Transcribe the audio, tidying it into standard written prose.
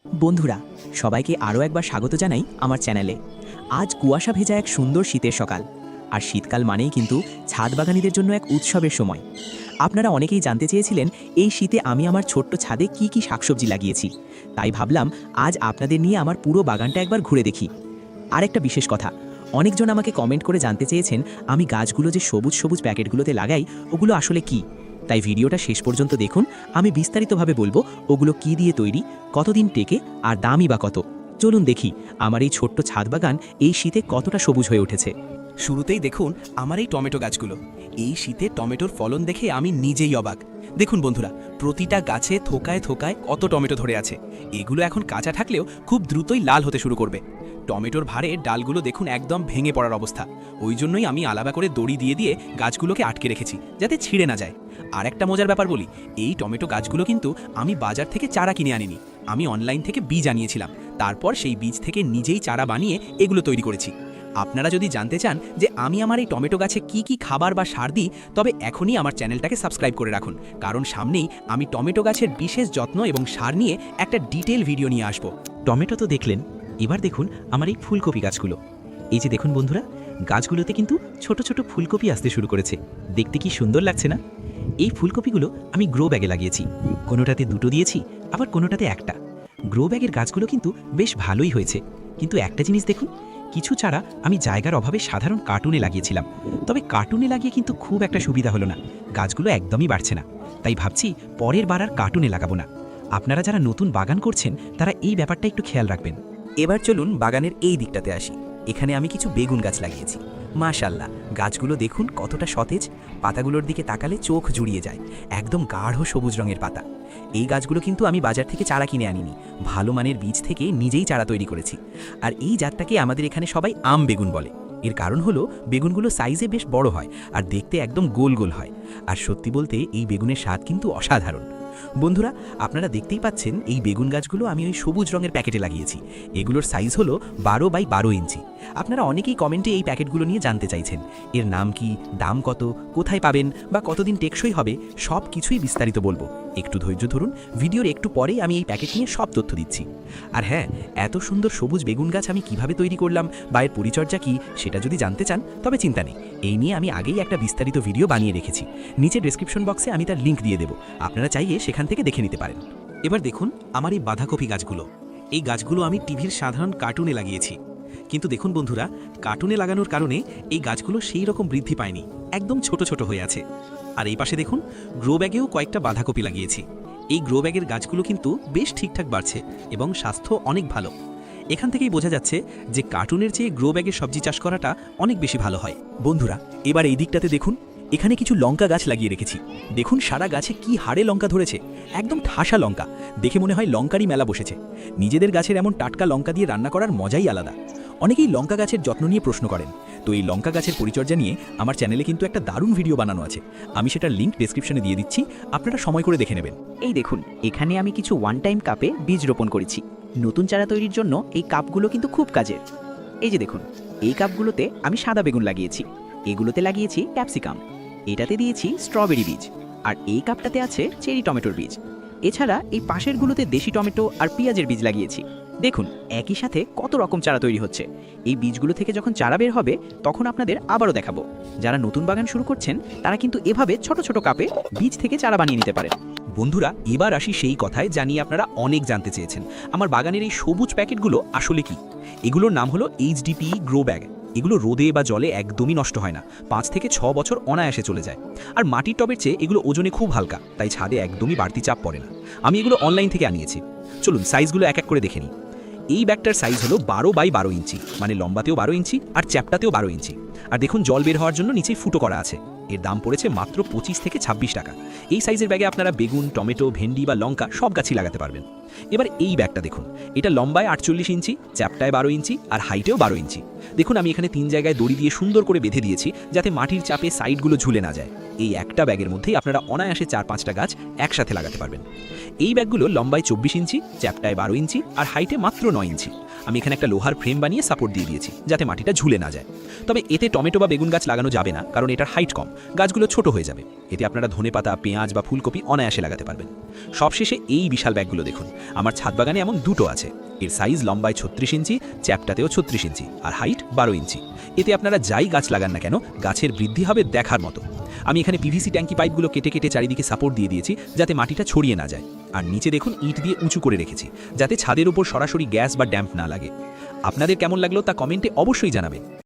বন্ধুরা, সবাইকে আরও একবার স্বাগত জানাই আমার চ্যানেলে। আজ কুয়াশা ভেজা এক সুন্দর শীতের সকাল, আর শীতকাল মানেই কিন্তু ছাদ বাগানীদের জন্য এক উৎসবের সময়। আপনারা অনেকেই জানতে চেয়েছিলেন এই শীতে আমি আমার ছোট্ট ছাদে কি কি শাকসবজি লাগিয়েছি, তাই ভাবলাম আজ আপনাদের নিয়ে আমার পুরো বাগানটা একবার ঘুরে দেখি। আর একটা বিশেষ কথা, অনেকজন আমাকে কমেন্ট করে জানতে চেয়েছেন আমি গাছগুলো যে সবুজ সবুজ প্যাকেটগুলোতে লাগাই ওগুলো আসলে কি। তাই ভিডিওটা শেষ পর্যন্ত দেখুন, আমি বিস্তারিতভাবে বলবো ওগুলো কি দিয়ে তৈরি, কতদিন টেকে আর দামই বা কত। চলুন দেখি আমার এই ছোট্ট ছাদ বাগান এই শীতে কতটা সবুজ হয়ে উঠেছে। শুরুতেই দেখুন আমার এই টমেটো গাছগুলো। এই শীতে টমেটোর ফলন দেখে আমি নিজেই অবাক। দেখুন বন্ধুরা, প্রতিটা গাছে থোকায় থোকায় কত টমেটো ধরে আছে। এগুলো এখন কাঁচা থাকলেও খুব দ্রুতই লাল হতে শুরু করবে। টমেটোর ভারে ডালগুলো দেখুন একদম ভেঙে পড়ার অবস্থা। ওই জন্যই আমি আলাদা করে দড়ি দিয়ে দিয়ে গাছগুলোকে আটকে রেখেছি যাতে ছিঁড়ে না যায়। আর একটা মজার ব্যাপার বলি, এই টমেটো গাছগুলো কিন্তু আমি বাজার থেকে চারা কিনে আনিনি, আমি অনলাইন থেকে বীজ আনিয়েছিলাম। তারপর সেই বীজ থেকে নিজেই চারা বানিয়ে এগুলো তৈরি করেছি। আপনারা যদি জানতে চান যে আমি আমার এই টমেটো গাছে কি কি খাবার বা সার দিই, তবে এখনই আমার চ্যানেলটাকে সাবস্ক্রাইব করে রাখুন, কারণ সামনেই আমি টমেটো গাছের বিশেষ যত্ন এবং সার নিয়ে একটা ডিটেল ভিডিও নিয়ে আসব। টমেটো তো দেখলেন, এবার দেখুন আমার এই ফুলকপি গাছগুলো। এই যে দেখুন বন্ধুরা, গাছগুলোতে কিন্তু ছোট ছোট ফুলকপি আসতে শুরু করেছে। দেখতে কি সুন্দর লাগছে না? এই ফুলকপিগুলো আমি গ্রো ব্যাগে লাগিয়েছি। কোনোটাতে দুটো দিয়েছি, আবার কোনোটাতে একটা। গ্রো ব্যাগের গাছগুলো কিন্তু বেশ ভালোই হয়েছে, কিন্তু একটা জিনিস দেখুন, কিছু চারা আমি জায়গার অভাবে সাধারণ কার্টুনে লাগিয়েছিলাম। তবে কার্টুনে লাগিয়ে কিন্তু খুব একটা সুবিধা হলো না, গাছগুলো একদমই বাড়ছে না। তাই ভাবছি পরের বার আর কার্টুনে লাগাবো না। আপনারা যারা নতুন বাগান করছেন তারা এই ব্যাপারটা একটু খেয়াল রাখবেন। এবার চলুন বাগানের এই দিকটাতে আসি। এখানে আমি কিছু বেগুন গাছ লাগিয়েছি। মাশাআল্লাহ, গাছগুলো দেখুন কতটা সতেজ। পাতাগুলোর দিকে তাকালে চোখ জুড়িয়ে যায়, একদম গাঢ় সবুজ রঙের পাতা। এই গাছগুলো কিন্তু আমি বাজার থেকে চারা কিনে আনিনি, ভালো মানের বীজ থেকে নিজেই চারা তৈরি করেছি। আর এই জাতটাকে আমাদের এখানে সবাই আম বেগুন বলে। এর কারণ হলো বেগুনগুলো সাইজে বেশ বড় হয় আর দেখতে একদম গোল গোল হয়। আর সত্যি বলতে এই বেগুনের স্বাদ কিন্তু অসাধারণ। বন্ধুরা, আপনারা দেখতেই পাচ্ছেন এই বেগুন গাছগুলো আমি ওই সবুজ রঙের প্যাকেটে লাগিয়েছি। এগুলোর সাইজ হলো 12x12 ইঞ্চি। আপনারা অনেকেই কমেন্টে এই প্যাকেটগুলো নিয়ে জানতে চাইছেন এর নাম কি, দাম কত, কোথায় পাবেন বা কতদিন টেকসই হবে, সব কিছুই বিস্তারিত বলবো। একটু ধৈর্য ধরুন, ভিডিওর একটু পরেই আমি এই প্যাকেট নিয়ে সব তথ্য দিচ্ছি। আর হ্যাঁ, এত সুন্দর সবুজ বেগুন গাছ আমি কিভাবে তৈরি করলাম বা এর পরিচর্যা কী সেটা যদি জানতে চান তবে চিন্তা নেই, এই নিয়ে আমি আগেই একটা বিস্তারিত ভিডিও বানিয়ে রেখেছি। নিচে ডেসক্রিপশন বক্সে আমি তার লিঙ্ক দিয়ে দেবো, আপনারা চাইলে সেখান থেকে দেখে নিতে পারেন। এবার দেখুন আমার এই বাঁধাকপি গাছগুলো। এই গাছগুলো আমি টিভির সাধারণ কার্টুনে লাগিয়েছি, কিন্তু দেখুন বন্ধুরা, কার্টুনে লাগানোর কারণে এই গাছগুলো সেই রকম বৃদ্ধি পায়নি, একদম ছোট ছোট হয়ে আছে। আর এই পাশে দেখুন গ্রো ব্যাগেও কয়েকটা বাঁধাকপি লাগিয়েছি। এই গ্রো ব্যাগের গাছগুলো কিন্তু বেশ ঠিকঠাক বাড়ছে এবং স্বাস্থ্য অনেক ভালো। এখান থেকেই বোঝা যাচ্ছে যে কার্টুনের চেয়ে গ্রো ব্যাগে সবজি চাষ করাটা অনেক বেশি ভালো হয়। বন্ধুরা, এবার এই দিকটাতে দেখুন, এখানে কিছু লঙ্কা গাছ লাগিয়ে রেখেছি। দেখুন সারা গাছে কি হাড়ে লঙ্কা ধরেছে, একদম ঠাসা লঙ্কা। দেখে মনে হয় লঙ্কারই মেলা বসেছে। নিজেদের গাছের এমন টাটকা লঙ্কা দিয়ে রান্না করার মজাই আলাদা। অনেকেই লঙ্কা গাছের যত্ন নিয়ে প্রশ্ন করেন, তো এই লঙ্কা গাছের পরিচর্যা নিয়ে আমার চ্যানেলে কিন্তু একটা দারুণ ভিডিও বানানো আছে। আমি সেটার লিঙ্ক ডেসক্রিপশনে দিয়ে দিচ্ছি, আপনারা সময় করে দেখে নেবেন। এই দেখুন, এখানে আমি কিছু ওয়ান টাইম কাপে বীজ রোপণ করেছি। নতুন চারা তৈরির জন্য এই কাপগুলো কিন্তু খুব কাজের। এই যে দেখুন, এই কাপগুলোতে আমি সাদা বেগুন লাগিয়েছি, এগুলোতে লাগিয়েছি ক্যাপসিকাম, এটাতে দিয়েছি স্ট্রবেরি বীজ, আর এই কাপটাতে আছে চেরি টমেটোর বীজ। এছাড়া এই পাশেরগুলোতে দেশি টমেটো আর পেঁয়াজের বীজ লাগিয়েছি। দেখুন একই সাথে কত রকম চারা তৈরি হচ্ছে। এই বীজগুলো থেকে যখন চারা বের হবে তখন আপনাদের আবারও দেখাবো। যারা নতুন বাগান শুরু করছেন তারা কিন্তু এভাবে ছোট ছোট কাপে বীজ থেকে চারা বানিয়ে নিতে পারেন। বন্ধুরা, এবার আসি সেই কথায় জানিয়ে আপনারা অনেক জানতে চেয়েছেন, আমার বাগানের এই সবুজ প্যাকেটগুলো আসলে কি। এগুলোর নাম হলো HDPE গ্রো ব্যাগ। এগুলো রোদে বা জলে একদমই নষ্ট হয় না, 5 থেকে 6 বছর অনায়াসে চলে যায়। আর মাটির টবের চেয়ে এগুলো ওজনে খুব হালকা, তাই ছাদে একদমই বাড়তি চাপ পড়ে না। আমি এগুলো অনলাইন থেকে আনিয়েছি। চলুন সাইজগুলো এক এক করে দেখে নিই। এই ব্যাগটার সাইজ হলো 12x12 ইঞ্চি, মানে লম্বাতেও 12 ইঞ্চি আর চ্যাপটাতেও 12 ইঞ্চি। আর দেখুন জল বের হওয়ার জন্য নিচেই ফুটো করা আছে। এর দাম পড়েছে মাত্র 25 থেকে 26 টাকা। এই সাইজের ব্যাগে আপনারা বেগুন, টমেটো, ভেন্ডি বা লঙ্কা সব গাছই লাগাতে পারবেন। এবার এই ব্যাগটা দেখুন, এটা লম্বায় 48 ইঞ্চি, চ্যাপটায় 12 ইঞ্চি আর হাইটেও 12 ইঞ্চি। দেখুন আমি এখানে 3 জায়গায় দড়ি দিয়ে সুন্দর করে বেঁধে দিয়েছি যাতে মাটির চাপে সাইডগুলো ঝুলে না যায়। এই একটা ব্যাগের মধ্যেই আপনারা অনায়াসে 4-5টা গাছ একসাথে লাগাতে পারবেন। এই ব্যাগগুলো লম্বায় 24 ইঞ্চি, চ্যাপটায় 12 ইঞ্চি আর হাইটে মাত্র 9 ইঞ্চি। আমি এখানে একটা লোহার ফ্রেম বানিয়ে সাপোর্ট দিয়ে দিয়েছি যাতে মাটিটা ঝুলে না যায়। তবে এতে টমেটো বা বেগুন গাছ লাগানো যাবে না, কারণ এটার হাইট কম, গাছগুলো ছোট হয়ে যাবে। এতে আপনারা ধনেপাতা, পেঁয়াজ বা ফুলকপি অনায়াসে লাগাতে পারবেন। সবশেষে এই বিশাল ব্যাগগুলো দেখুন, আমার ছাদ বাগানে এমন দুটো আছে। এর সাইজ লম্বায় 36 ইঞ্চি, চ্যাপটাতেও 36 ইঞ্চি, আর হাইট 12 ইঞ্চি। এতে আপনারা যাই গাছ লাগান না কেন, গাছের বৃদ্ধি হবে দেখার মতো। আমি এখানে পিভিসি ট্যাঙ্কি পাইপগুলো কেটে কেটে চারিদিকে সাপোর্ট দিয়ে দিয়েছি যাতে মাটিটা ছড়িয়ে না যায়। আর নিচে দেখুন ইট দিয়ে উঁচু করে রেখেছি যাতে ছাদের উপর সরাসরি গ্যাস বা ড্যাম্প না লাগে। আপনাদের কেমন লাগলো তা কমেন্টে অবশ্যই জানাবেন।